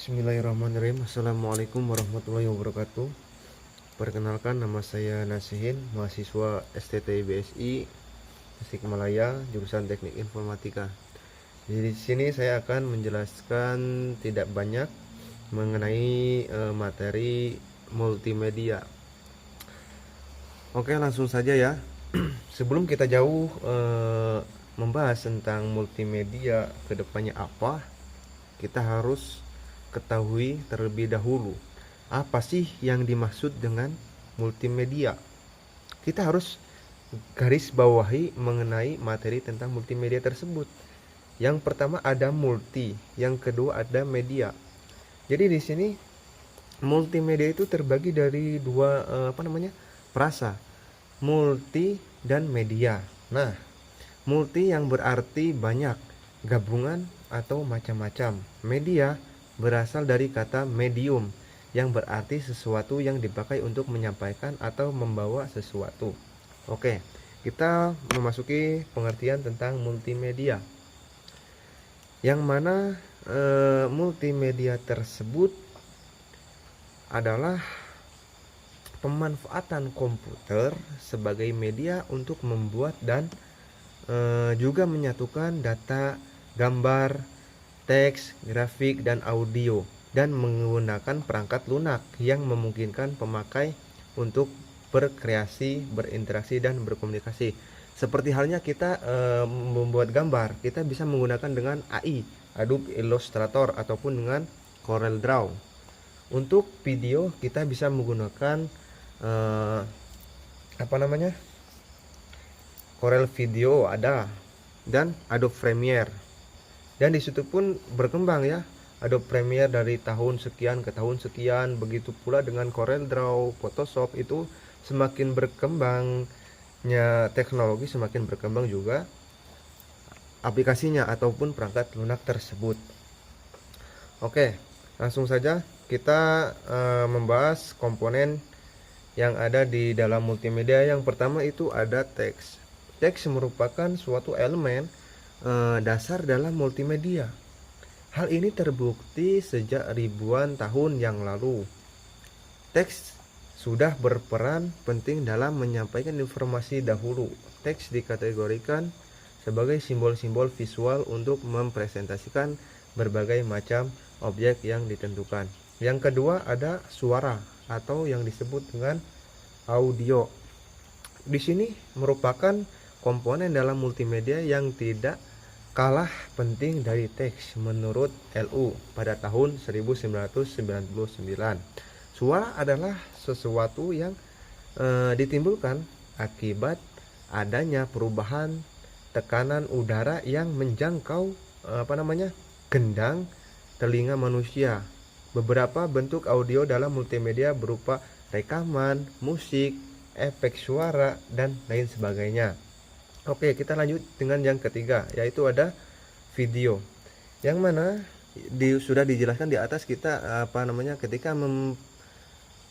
Bismillahirrahmanirrahim. Assalamualaikum warahmatullahi wabarakatuh. Perkenalkan, nama saya Nasihin, mahasiswa STT BSI Tasikmalaya, jurusan Teknik Informatika. Di sini saya akan menjelaskan tidak banyak mengenai materi multimedia. Oke, langsung saja ya. Sebelum kita jauh membahas tentang multimedia kedepannya apa, kita harus ketahui terlebih dahulu apa sih yang dimaksud dengan multimedia. Kita harus garis bawahi mengenai materi tentang multimedia tersebut. Yang pertama ada multi, yang kedua ada media. Jadi di sini multimedia itu terbagi dari dua frasa, multi dan media. Nah, multi yang berarti banyak, gabungan atau macam-macam. Media berasal dari kata medium yang berarti sesuatu yang dipakai untuk menyampaikan atau membawa sesuatu. Oke, kita memasuki pengertian tentang multimedia. Yang mana multimedia tersebut adalah pemanfaatan komputer sebagai media untuk membuat dan juga menyatukan data, gambar, teks, grafik, dan audio, dan menggunakan perangkat lunak yang memungkinkan pemakai untuk berkreasi, berinteraksi, dan berkomunikasi. Seperti halnya kita membuat gambar, kita bisa menggunakan dengan AI, Adobe Illustrator, ataupun dengan Corel Draw. Untuk video kita bisa menggunakan Corel Video ada, dan Adobe Premiere. Dan disitu pun berkembang ya, Adobe Premiere dari tahun sekian ke tahun sekian. Begitu pula dengan Corel Draw, Photoshop, itu semakin berkembangnya teknologi, semakin berkembang juga aplikasinya ataupun perangkat lunak tersebut. Oke, langsung saja kita membahas komponen yang ada di dalam multimedia. Yang pertama itu ada teks. Teks merupakan suatu elemen dasar dalam multimedia. Hal ini terbukti sejak ribuan tahun yang lalu. Teks sudah berperan penting dalam menyampaikan informasi dahulu. Teks dikategorikan sebagai simbol-simbol visual untuk mempresentasikan berbagai macam objek yang ditentukan. Yang kedua ada suara atau yang disebut dengan audio. Di sini merupakan komponen dalam multimedia yang tidak kalah penting dari teks menurut LU pada tahun 1999. Suara adalah sesuatu yang ditimbulkan akibat adanya perubahan tekanan udara yang menjangkau gendang telinga manusia. Beberapa bentuk audio dalam multimedia berupa rekaman, musik, efek suara, dan lain sebagainya. Oke, kita lanjut dengan yang ketiga, yaitu ada video. Yang mana sudah dijelaskan di atas, kita ketika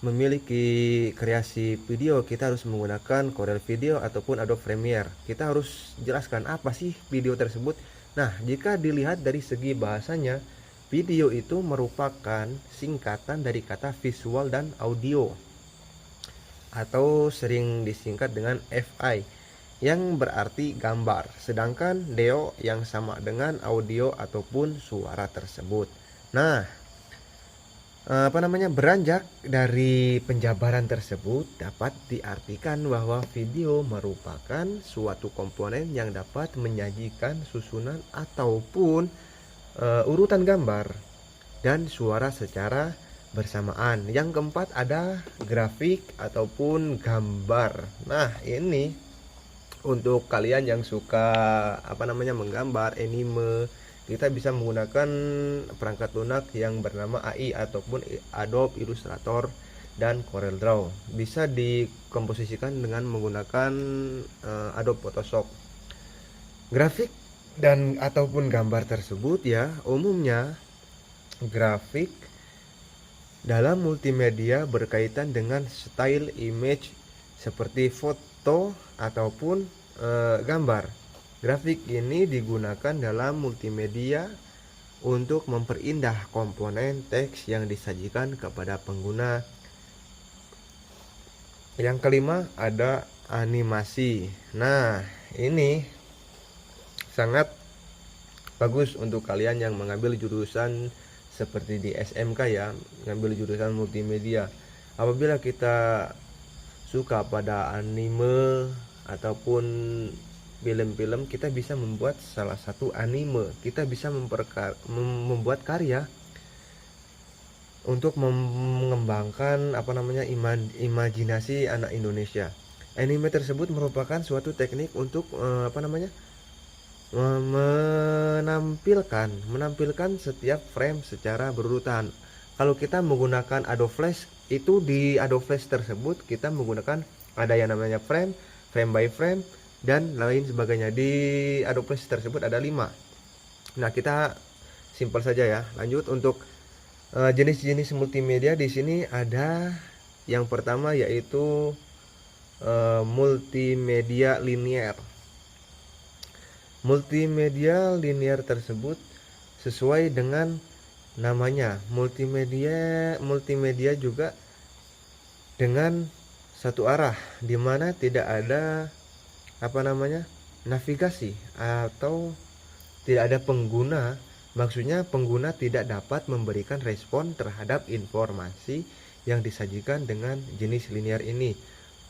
memiliki kreasi video, kita harus menggunakan Corel Video ataupun Adobe Premiere. Kita harus jelaskan apa sih video tersebut. Nah, jika dilihat dari segi bahasanya, video itu merupakan singkatan dari kata visual dan audio, atau sering disingkat dengan FI, yang berarti gambar, sedangkan deo yang sama dengan audio ataupun suara tersebut. Nah, beranjak dari penjabaran tersebut dapat diartikan bahwa video merupakan suatu komponen yang dapat menyajikan susunan ataupun urutan gambar dan suara secara bersamaan. Yang keempat ada grafik ataupun gambar. Nah, ini untuk kalian yang suka menggambar anime, kita bisa menggunakan perangkat lunak yang bernama AI ataupun Adobe Illustrator dan Corel Draw. Bisa dikomposisikan dengan menggunakan Adobe Photoshop. Grafik dan ataupun gambar tersebut ya, umumnya grafik dalam multimedia berkaitan dengan style image seperti foto ataupun gambar. Grafik ini digunakan dalam multimedia untuk memperindah komponen teks yang disajikan kepada pengguna. Yang kelima ada animasi. Nah, ini sangat bagus untuk kalian yang mengambil jurusan seperti di SMK ya, mengambil jurusan multimedia. Apabila kita suka pada anime ataupun film-film, kita bisa membuat salah satu anime. Kita bisa membuat karya untuk mengembangkan imajinasi anak Indonesia. Anime tersebut merupakan suatu teknik untuk menampilkan setiap frame secara berurutan. Kalau kita menggunakan Adobe Flash, itu di Adobe Flash tersebut kita menggunakan ada yang namanya frame by frame, dan lain sebagainya. Di Adobe Flash tersebut ada 5. Nah, kita simpel saja ya. Lanjut untuk jenis-jenis multimedia. Di sini ada yang pertama yaitu multimedia linear. Multimedia linear tersebut sesuai dengan namanya, multimedia juga dengan satu arah, di mana tidak ada navigasi atau tidak ada pengguna. Maksudnya pengguna tidak dapat memberikan respon terhadap informasi yang disajikan dengan jenis linear ini.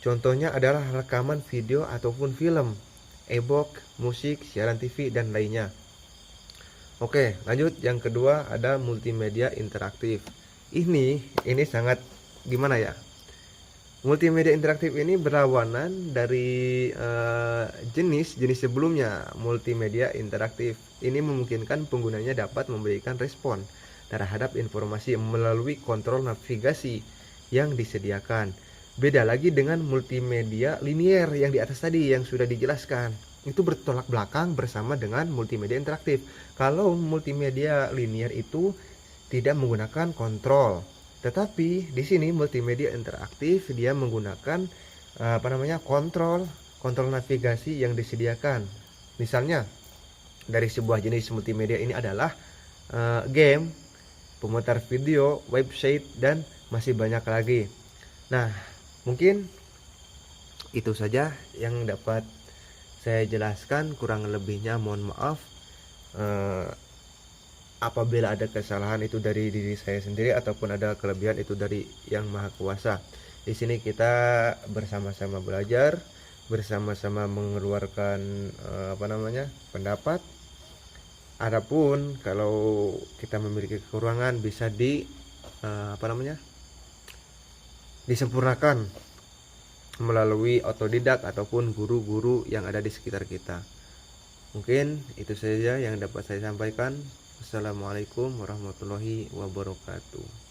Contohnya adalah rekaman video ataupun film, e-book, musik, siaran TV, dan lainnya. Oke, lanjut. Yang kedua ada multimedia interaktif. Ini sangat gimana ya? Multimedia interaktif ini berlawanan dari jenis sebelumnya. Multimedia interaktif ini memungkinkan penggunanya dapat memberikan respon terhadap informasi melalui kontrol navigasi yang disediakan. Beda lagi dengan multimedia linear yang di atas tadi yang sudah dijelaskan. Itu bertolak belakang bersama dengan multimedia interaktif. Kalau multimedia linear itu tidak menggunakan kontrol, tetapi di sini multimedia interaktif dia menggunakan kontrol navigasi yang disediakan. Misalnya dari sebuah jenis multimedia ini adalah game, pemutar video, website, dan masih banyak lagi. Nah, mungkin itu saja yang dapat saya jelaskan. Kurang lebihnya mohon maaf. Apabila ada kesalahan itu dari diri saya sendiri ataupun ada kelebihan itu dari Yang Maha Kuasa. Di sini kita bersama-sama belajar, bersama-sama mengeluarkan pendapat. Adapun kalau kita memiliki kekurangan bisa disempurnakan melalui otodidak ataupun guru-guru yang ada di sekitar kita. Mungkin itu saja yang dapat saya sampaikan. Wassalamualaikum warahmatullahi wabarakatuh.